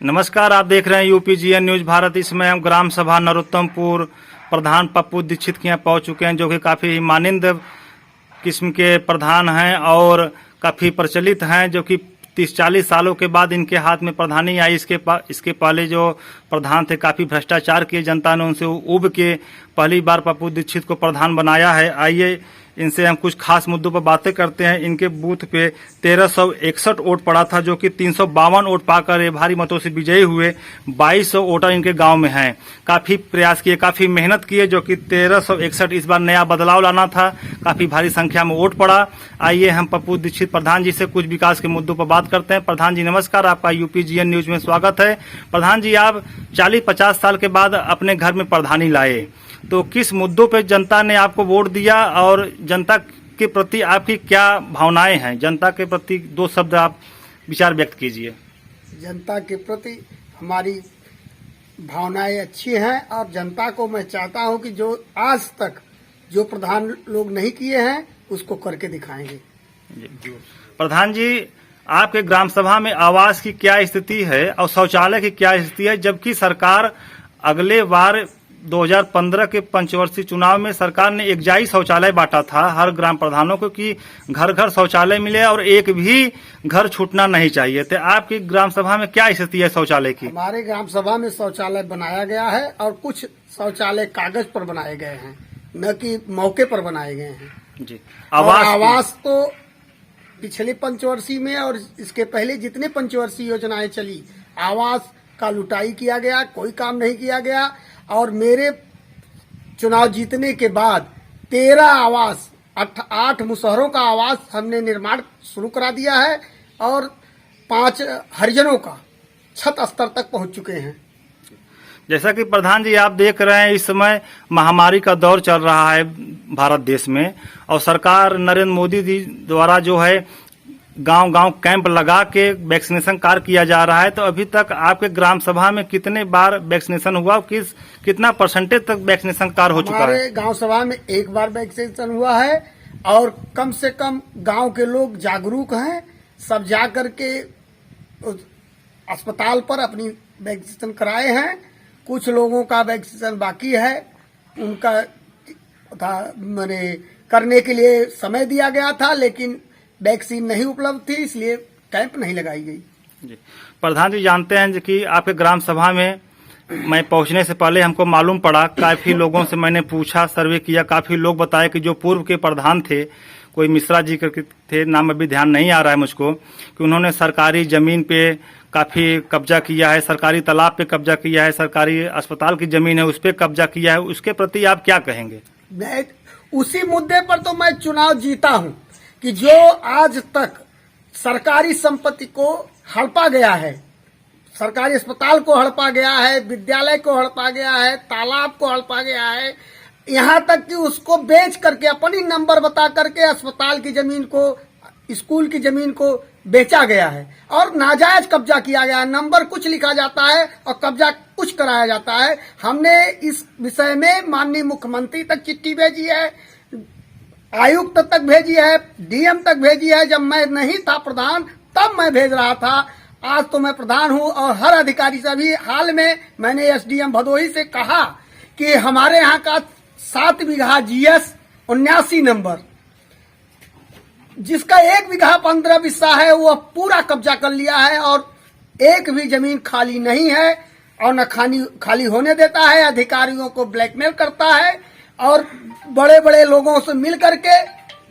नमस्कार, आप देख रहे हैं यूपीजीएन न्यूज भारत। इसमें हम ग्राम सभा नरोत्तमपुर प्रधान पप्पू दीक्षित के यहाँ पहुंच चुके हैं, जो कि काफी मानिंद किस्म के प्रधान हैं और काफी प्रचलित हैं, जो कि 30-40 सालों के बाद इनके हाथ में प्रधानी आई। इसके पहले जो प्रधान थे काफी भ्रष्टाचार किए, जनता ने उनसे उब के पहली बार पप्पू दीक्षित को प्रधान बनाया है। आइए इनसे हम कुछ खास मुद्दों पर बातें करते हैं। इनके बूथ पे 1361 वोट पड़ा था, जो कि 352 वोट पाकर ये भारी मतों से विजयी हुए। 2200 वोटर इनके गांव में हैं। काफी प्रयास किए, काफी मेहनत किए, जो कि 1361 इस बार नया बदलाव लाना था। काफी भारी संख्या में वोट पड़ा। आइए हम पप्पू दीक्षित प्रधान जी से कुछ विकास के मुद्दों पर बात करते हैं। प्रधान जी नमस्कार, आपका यूपीजीएन न्यूज में स्वागत है। प्रधान जी, आप 40-50 साल के बाद अपने घर में प्रधानी लाए, तो किस मुद्दों पे जनता ने आपको वोट दिया और जनता के प्रति आपकी क्या भावनाएं हैं? जनता के प्रति 2 शब्द आप विचार व्यक्त कीजिए। जनता के प्रति हमारी भावनाएं अच्छी हैं और जनता को मैं चाहता हूं कि जो आज तक जो प्रधान लोग नहीं किए हैं उसको करके दिखाएंगे। प्रधान जी, आपके ग्राम सभा में आवास की क्या स्थिति है और शौचालय की क्या स्थिति है? जबकि सरकार अगले बार 2015 के पंचवर्षीय चुनाव में सरकार ने एकजाई शौचालय बांटा था हर ग्राम प्रधानों को कि घर घर शौचालय मिले और एक भी घर छूटना नहीं चाहिए। तो आपकी ग्राम सभा में क्या स्थिति है शौचालय की? हमारे ग्राम सभा में शौचालय बनाया गया है और कुछ शौचालय कागज पर बनाए गए हैं, न कि मौके पर बनाए गए हैं जी। आवास तो पिछले पंचवर्षीय में और इसके पहले जितने पंचवर्षीय योजनाएं चली, आवास का लुटाई किया गया, कोई काम नहीं किया गया। और मेरे चुनाव जीतने के बाद 13 आवास 8 मुसहरों का आवास हमने निर्माण शुरू करा दिया है और 5 हरिजनों का छत स्तर तक पहुंच चुके हैं। जैसा कि प्रधान जी आप देख रहे हैं, इस समय महामारी का दौर चल रहा है भारत देश में और सरकार नरेंद्र मोदी जी द्वारा जो है गांव-गांव कैंप लगा के वैक्सीनेशन कार्य किया जा रहा है। तो अभी तक आपके ग्राम सभा में कितने बार वैक्सीनेशन हुआ, कितना परसेंटेज तक वैक्सीनेशन कार्य हो चुका है? हमारे गांव सभा में 1 बार वैक्सीनेशन हुआ है और कम से कम गांव के लोग जागरूक हैं, सब जा करके अस्पताल पर अपनी वैक्सीनेशन कराए हैं। कुछ लोगों का वैक्सीनेशन बाकी है, उनका मैंने करने के लिए समय दिया गया था, लेकिन वैक्सीन नहीं उपलब्ध थी, इसलिए कैंप नहीं लगाई गई। जी। प्रधान जी, जानते हैं कि आपके ग्राम सभा में मैं पहुंचने से पहले हमको मालूम पड़ा, काफी लोगों से मैंने पूछा, सर्वे किया, काफी लोग बताए कि जो पूर्व के प्रधान थे, कोई मिश्रा जी करके थे, नाम अभी ध्यान नहीं आ रहा है मुझको, कि उन्होंने सरकारी जमीन पे काफी कब्जा किया है, सरकारी तालाब पे कब्जा किया है, सरकारी अस्पताल की जमीन है उस पे कब्जा किया है। उसके प्रति आप क्या कहेंगे? मैं उसी मुद्दे पर तो मैं चुनाव जीता हूं कि जो आज तक सरकारी संपत्ति को हड़पा गया है, सरकारी अस्पताल को हड़पा गया है, विद्यालय को हड़पा गया है, तालाब को हड़पा गया है, यहाँ तक कि उसको बेच करके अपनी नंबर बता करके अस्पताल की जमीन को, स्कूल की जमीन को बेचा गया है और नाजायज कब्जा किया गया है। नंबर कुछ लिखा जाता है और कब्जा कुछ कराया जाता है। हमने इस विषय में माननीय मुख्यमंत्री तक चिट्ठी भेजी है, आयुक्त तक भेजी है, डीएम तक भेजी है। जब मैं नहीं था प्रधान तब मैं भेज रहा था, आज तो मैं प्रधान हूं और हर अधिकारी से भी हाल में मैंने एसडीएम भदोही से कहा कि हमारे यहाँ का 7 बीघा जीएस 79 नंबर, जिसका 1 बीघा 15 बिस्सा है, वो पूरा कब्जा कर लिया है और एक भी जमीन खाली नहीं है और न खाली होने देता है। अधिकारियों को ब्लैकमेल करता है और बड़े बड़े लोगों से मिल करके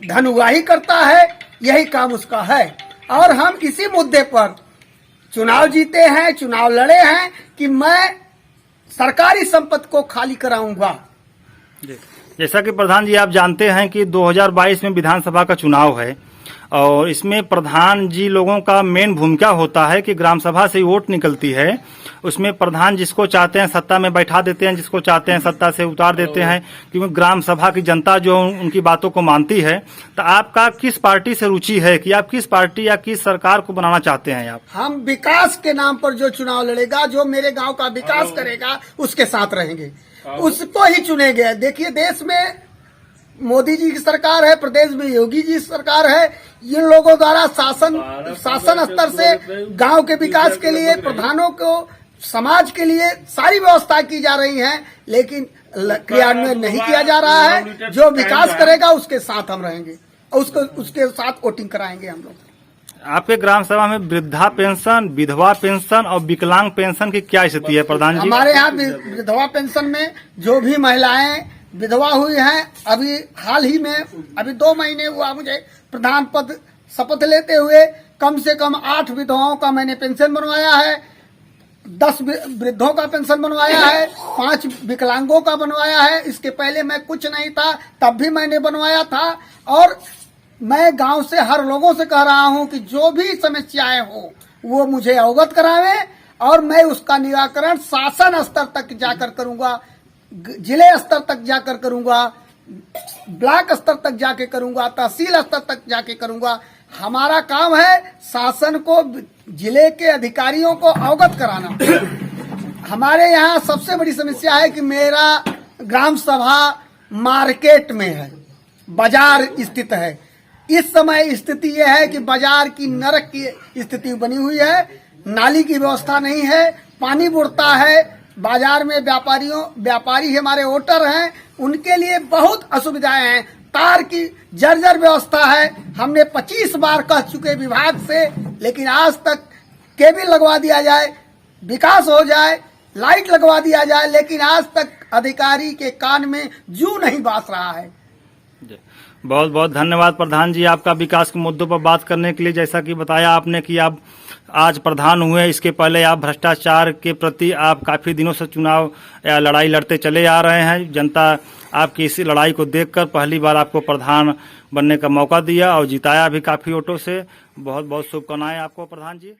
धन उगाही करता है, यही काम उसका है। और हम इसी मुद्दे पर चुनाव जीते हैं, चुनाव लड़े हैं कि मैं सरकारी संपत्ति को खाली कराऊंगा। जैसा कि प्रधान जी आप जानते हैं कि 2022 में विधानसभा का चुनाव है और इसमें प्रधान जी लोगों का मेन भूमिका होता है कि ग्राम सभा से वोट निकलती है, उसमें प्रधान जिसको चाहते हैं सत्ता में बैठा देते हैं, जिसको चाहते हैं सत्ता से उतार देते हैं, क्योंकि ग्राम सभा की जनता जो उनकी बातों को मानती है। तो आपका किस पार्टी से रुचि है कि आप किस पार्टी या किस सरकार को बनाना चाहते हैं आप? हम विकास के नाम पर जो चुनाव लड़ेगा, जो मेरे गांव का विकास करेगा, उसके साथ रहेंगे, उसको ही चुनेंगे। देखिए, देश में मोदी जी की सरकार है, प्रदेश में योगी जी की सरकार है। इन लोगों द्वारा शासन स्तर से गांव के विकास के लिए, प्रधानों को समाज के लिए सारी व्यवस्था की जा रही है, लेकिन क्रियान्वयन नहीं किया जा रहा है। जो विकास करेगा उसके साथ हम रहेंगे और उसके साथ वोटिंग कराएंगे हम लोग। आपके ग्राम सभा में वृद्धा पेंशन, विधवा पेंशन और विकलांग पेंशन की क्या स्थिति है प्रधान जी? हमारे यहाँ विधवा पेंशन में जो भी महिलाएं विधवा हुई हैं, अभी हाल ही में अभी 2 महीने हुआ मुझे प्रधान पद शपथ लेते हुए, कम से कम 8 विधवाओं का मैंने पेंशन बनवाया है, 10 वृद्धों का पेंशन बनवाया है, 5 विकलांगों का बनवाया है। इसके पहले मैं कुछ नहीं था, तब भी मैंने बनवाया था। और मैं गांव से हर लोगों से कह रहा हूं कि जो भी समस्याएं हो वो मुझे अवगत करावे और मैं उसका निराकरण शासन स्तर तक जाकर करूंगा, जिले स्तर तक जाकर करूंगा, ब्लॉक स्तर तक जाके करूंगा, तहसील स्तर तक जाके करूंगा। हमारा काम है शासन को, जिले के अधिकारियों को अवगत कराना। हमारे यहाँ सबसे बड़ी समस्या है कि मेरा ग्राम सभा मार्केट में है, बाजार स्थित है। इस समय स्थिति यह है कि बाजार की नरक की स्थिति बनी हुई है, नाली की व्यवस्था नहीं है, पानी बुड़ता है। बाजार में व्यापारी हमारे वोटर हैं, उनके लिए बहुत असुविधाएं हैं। तार की जर्जर व्यवस्था है। हमने 25 बार कह चुके विभाग से, लेकिन आज तक केबल लगवा दिया जाए, विकास हो जाए, लाइट लगवा दिया जाए, लेकिन आज तक अधिकारी के कान में जू नहीं बास रहा है। बहुत बहुत धन्यवाद प्रधान जी, आपका विकास के मुद्दों पर बात करने के लिए। जैसा कि बताया आपने कि आप आज प्रधान हुए, इसके पहले आप भ्रष्टाचार के प्रति आप काफी दिनों से चुनाव या लड़ाई लड़ते चले आ रहे हैं। जनता आपकी इसी लड़ाई को देखकर पहली बार आपको प्रधान बनने का मौका दिया और जिताया भी काफी वोटों से। बहुत बहुत शुभकामनाएं आपको प्रधान जी।